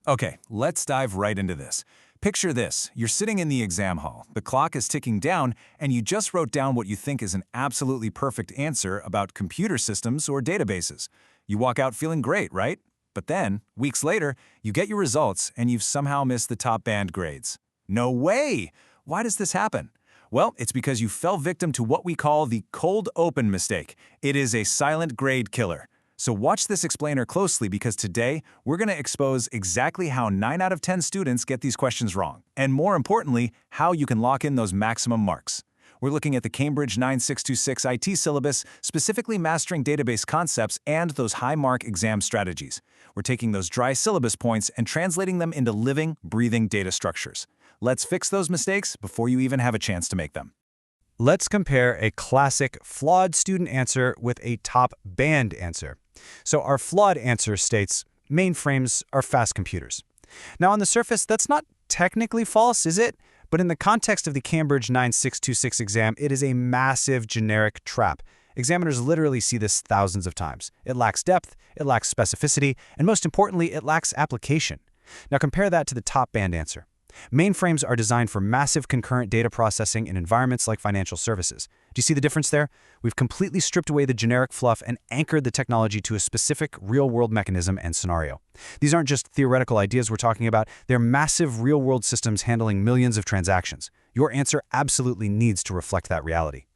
Okay, let's dive right into this. Picture this, you're sitting in the exam hall, the clock is ticking down, and you just wrote down what you think is an absolutely perfect answer about computer systems or databases. You walk out feeling great, right? But then, weeks later, you get your results and you've somehow missed the top band grades. No way! Why does this happen? Well, it's because you fell victim to what we call the cold open mistake. It is a silent grade killer. So watch this explainer closely because today we're going to expose exactly how 9 out of 10 students get these questions wrong, and more importantly, how you can lock in those maximum marks. We're looking at the Cambridge 9626 IT syllabus, specifically mastering database concepts and those high-mark exam strategies. We're taking those dry syllabus points and translating them into living, breathing data structures. Let's fix those mistakes before you even have a chance to make them. Let's compare a classic flawed student answer with a top band answer. So our flawed answer states, mainframes are fast computers. Now on the surface, that's not technically false, is it? But in the context of the Cambridge 9626 exam, it is a massive generic trap. Examiners literally see this thousands of times. It lacks depth, it lacks specificity, and most importantly, it lacks application. Now compare that to the top band answer. Mainframes are designed for massive concurrent data processing in environments like financial services. Do you see the difference there? We've completely stripped away the generic fluff and anchored the technology to a specific real-world mechanism and scenario. These aren't just theoretical ideas we're talking about, they're massive real-world systems handling millions of transactions. Your answer absolutely needs to reflect that reality.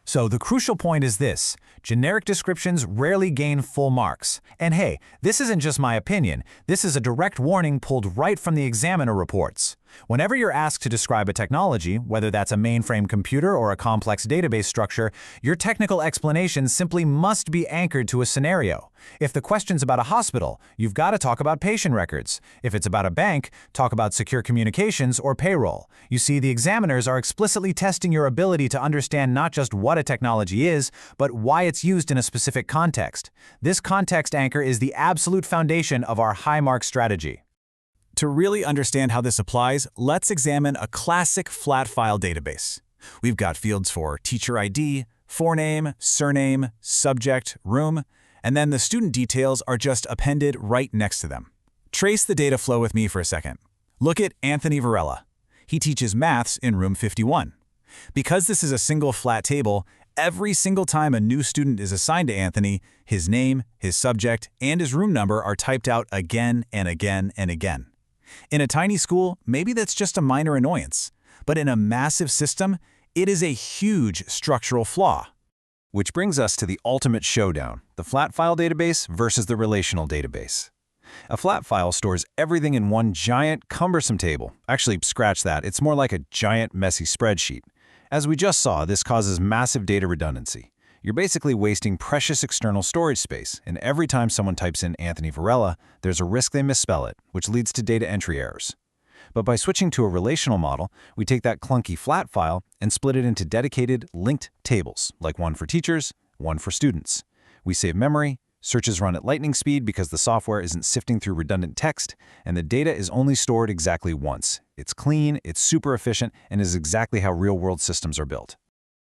So the crucial point is this: generic descriptions rarely gain full marks. And hey, this isn't just my opinion, this is a direct warning pulled right from the examiner reports. Whenever you're asked to describe a technology, whether that's a mainframe computer or a complex database structure, your technical explanation simply must be anchored to a scenario. If the question's about a hospital, you've got to talk about patient records. If it's about a bank, talk about secure communications or payroll. You see, the examiners are explicitly testing your ability to understand not just what a technology is, but why it's used in a specific context. This context anchor is the absolute foundation of our high-mark strategy. To really understand how this applies, let's examine a classic flat file database. We've got fields for teacher ID, forename, surname, subject, room, and then the student details are just appended right next to them. Trace the data flow with me for a second. Look at Anthony Varela. He teaches maths in room 51. Because this is a single flat table, every single time a new student is assigned to Anthony, his name, his subject, and his room number are typed out again and again and again. In a tiny school, maybe that's just a minor annoyance, but in a massive system, it is a huge structural flaw. Which brings us to the ultimate showdown, the flat file database versus the relational database. A flat file stores everything in one giant, cumbersome table. Actually, scratch that, it's more like a giant, messy spreadsheet. As we just saw, this causes massive data redundancy. You're basically wasting precious external storage space, and every time someone types in Anthony Varela, there's a risk they misspell it, which leads to data entry errors. But by switching to a relational model, we take that clunky flat file and split it into dedicated, linked tables, like one for teachers, one for students. We save memory, searches run at lightning speed because the software isn't sifting through redundant text, and the data is only stored exactly once. It's clean, it's super efficient, and is exactly how real-world systems are built.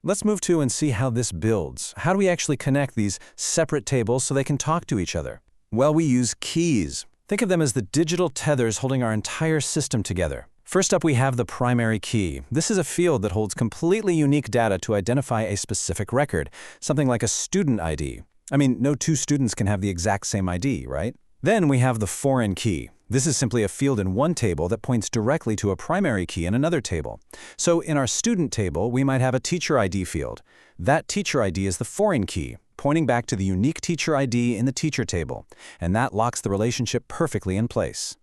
Let's move to and see how this builds. How do we actually connect these separate tables so they can talk to each other? Well, we use keys. Think of them as the digital tethers holding our entire system together. First up, we have the primary key. This is a field that holds completely unique data to identify a specific record, something like a student ID. I mean, no two students can have the exact same ID, right? Then we have the foreign key. This is simply a field in one table that points directly to a primary key in another table. So in our student table, we might have a teacher ID field. That teacher ID is the foreign key, pointing back to the unique teacher ID in the teacher table, and that locks the relationship perfectly in place.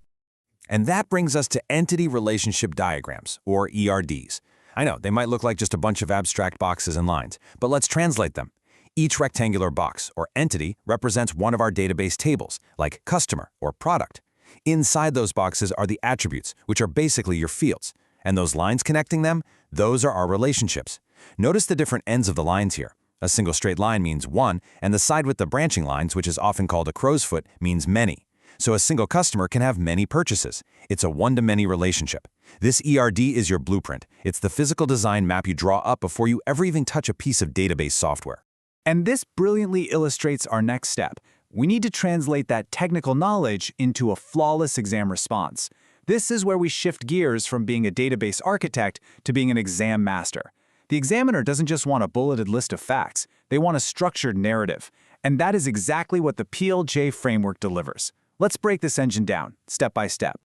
And that brings us to entity relationship diagrams, or ERDs. I know, they might look like just a bunch of abstract boxes and lines, but let's translate them. Each rectangular box, or entity, represents one of our database tables, like customer or product. Inside those boxes are the attributes, which are basically your fields. And those lines connecting them, those are our relationships. Notice the different ends of the lines here. A single straight line means one, and the side with the branching lines, which is often called a crow's foot, means many. So a single customer can have many purchases. It's a one-to-many relationship. This ERD is your blueprint. It's the physical design map you draw up before you ever even touch a piece of database software. And this brilliantly illustrates our next step. We need to translate that technical knowledge into a flawless exam response. This is where we shift gears from being a database architect to being an exam master. The examiner doesn't just want a bulleted list of facts, they want a structured narrative. And that is exactly what the PLJ framework delivers. Let's break this engine down, step by step.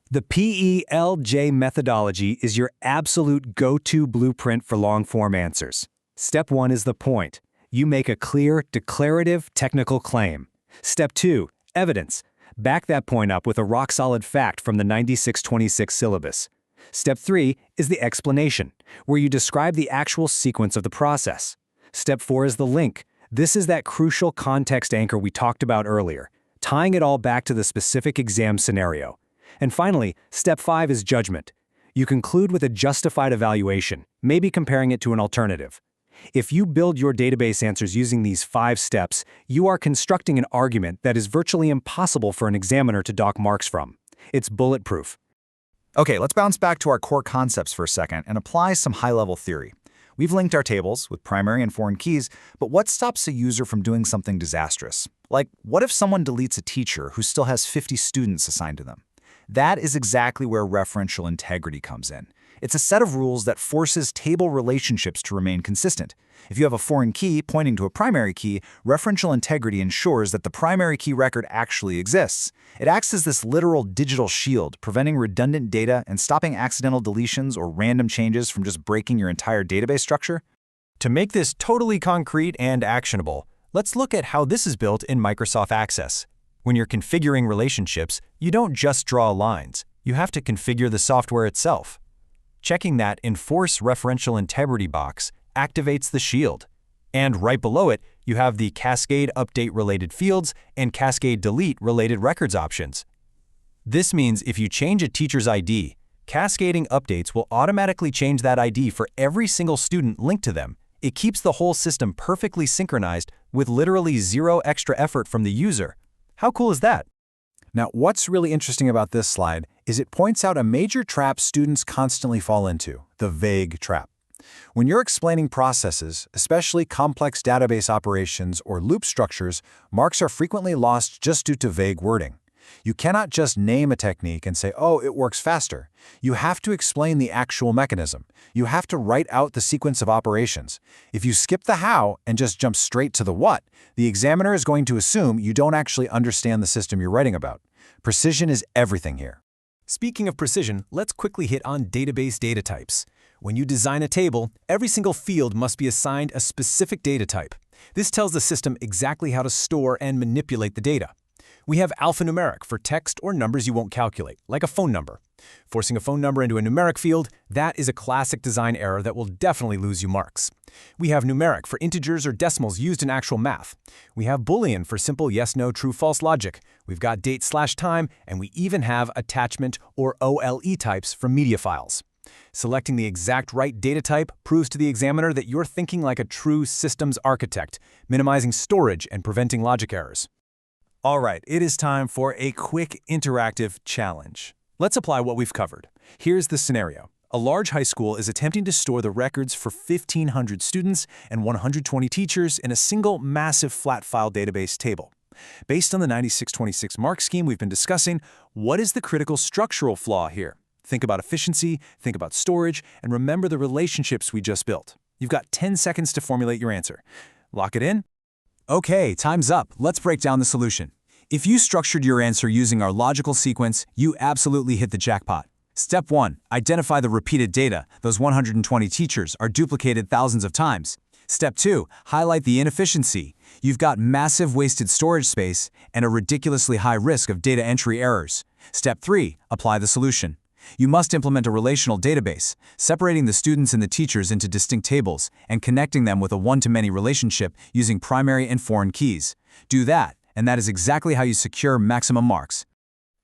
The PELJ methodology is your absolute go-to blueprint for long-form answers. Step 1 is the point. You make a clear, declarative, technical claim. Step 2, evidence. Back that point up with a rock-solid fact from the 9626 syllabus. Step 3 is the explanation, where you describe the actual sequence of the process. Step 4 is the link. This is that crucial context anchor we talked about earlier, tying it all back to the specific exam scenario. And finally, step 5 is judgment. You conclude with a justified evaluation, maybe comparing it to an alternative. If you build your database answers using these 5 steps, you are constructing an argument that is virtually impossible for an examiner to dock marks from. It's bulletproof. Okay, let's bounce back to our core concepts for a second and apply some high-level theory. We've linked our tables with primary and foreign keys, but what stops a user from doing something disastrous? Like, what if someone deletes a teacher who still has 50 students assigned to them? That is exactly where referential integrity comes in. It's a set of rules that forces table relationships to remain consistent. If you have a foreign key pointing to a primary key, referential integrity ensures that the primary key record actually exists. It acts as this literal digital shield, preventing redundant data and stopping accidental deletions or random changes from just breaking your entire database structure. To make this totally concrete and actionable, let's look at how this is built in Microsoft Access. When you're configuring relationships, you don't just draw lines. You have to configure the software itself. Checking that Enforce Referential Integrity box activates the shield. And right below it, you have the Cascade Update related fields and Cascade Delete related records options. This means if you change a teacher's ID, cascading updates will automatically change that ID for every single student linked to them. It keeps the whole system perfectly synchronized with literally zero extra effort from the user. How cool is that? Now, what's really interesting about this slide is it points out a major trap students constantly fall into, the vague trap. When you're explaining processes, especially complex database operations or loop structures, marks are frequently lost just due to vague wording. You cannot just name a technique and say, oh, it works faster. You have to explain the actual mechanism. You have to write out the sequence of operations. If you skip the how and just jump straight to the what, the examiner is going to assume you don't actually understand the system you're writing about. Precision is everything here. Speaking of precision, let's quickly hit on database data types. When you design a table, every single field must be assigned a specific data type. This tells the system exactly how to store and manipulate the data. We have alphanumeric for text or numbers you won't calculate, like a phone number. Forcing a phone number into a numeric field, that is a classic design error that will definitely lose you marks. We have numeric for integers or decimals used in actual math. We have Boolean for simple yes, no, true, false logic. We've got date/time, and we even have attachment or OLE types for media files. Selecting the exact right data type proves to the examiner that you're thinking like a true systems architect, minimizing storage and preventing logic errors. All right, it is time for a quick interactive challenge. Let's apply what we've covered. Here's the scenario. A large high school is attempting to store the records for 1,500 students and 120 teachers in a single massive flat file database table. Based on the 9626 mark scheme we've been discussing, what is the critical structural flaw here? Think about efficiency, think about storage, and remember the relationships we just built. You've got 10 seconds to formulate your answer. Lock it in? Okay, time's up. Let's break down the solution. If you structured your answer using our logical sequence, you absolutely hit the jackpot. Step 1. Identify the repeated data. Those 120 teachers are duplicated thousands of times. Step 2. Highlight the inefficiency. You've got massive wasted storage space and a ridiculously high risk of data entry errors. Step 3. Apply the solution. You must implement a relational database, separating the students and the teachers into distinct tables and connecting them with a one-to-many relationship using primary and foreign keys. Do that, and that is exactly how you secure maximum marks.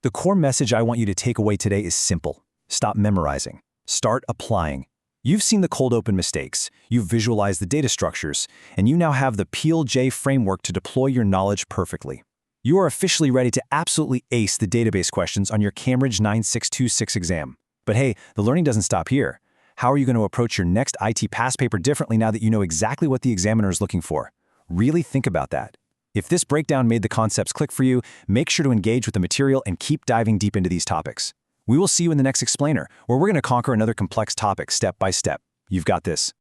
The core message I want you to take away today is simple. Stop memorizing. Start applying. You've seen the cold open mistakes, you've visualized the data structures, and you now have the PLJ framework to deploy your knowledge perfectly. You are officially ready to absolutely ace the database questions on your Cambridge 9626 exam. But hey, the learning doesn't stop here. How are you going to approach your next IT past paper differently now that you know exactly what the examiner is looking for? Really think about that. If this breakdown made the concepts click for you, make sure to engage with the material and keep diving deep into these topics. We will see you in the next explainer, where we're going to conquer another complex topic step by step. You've got this.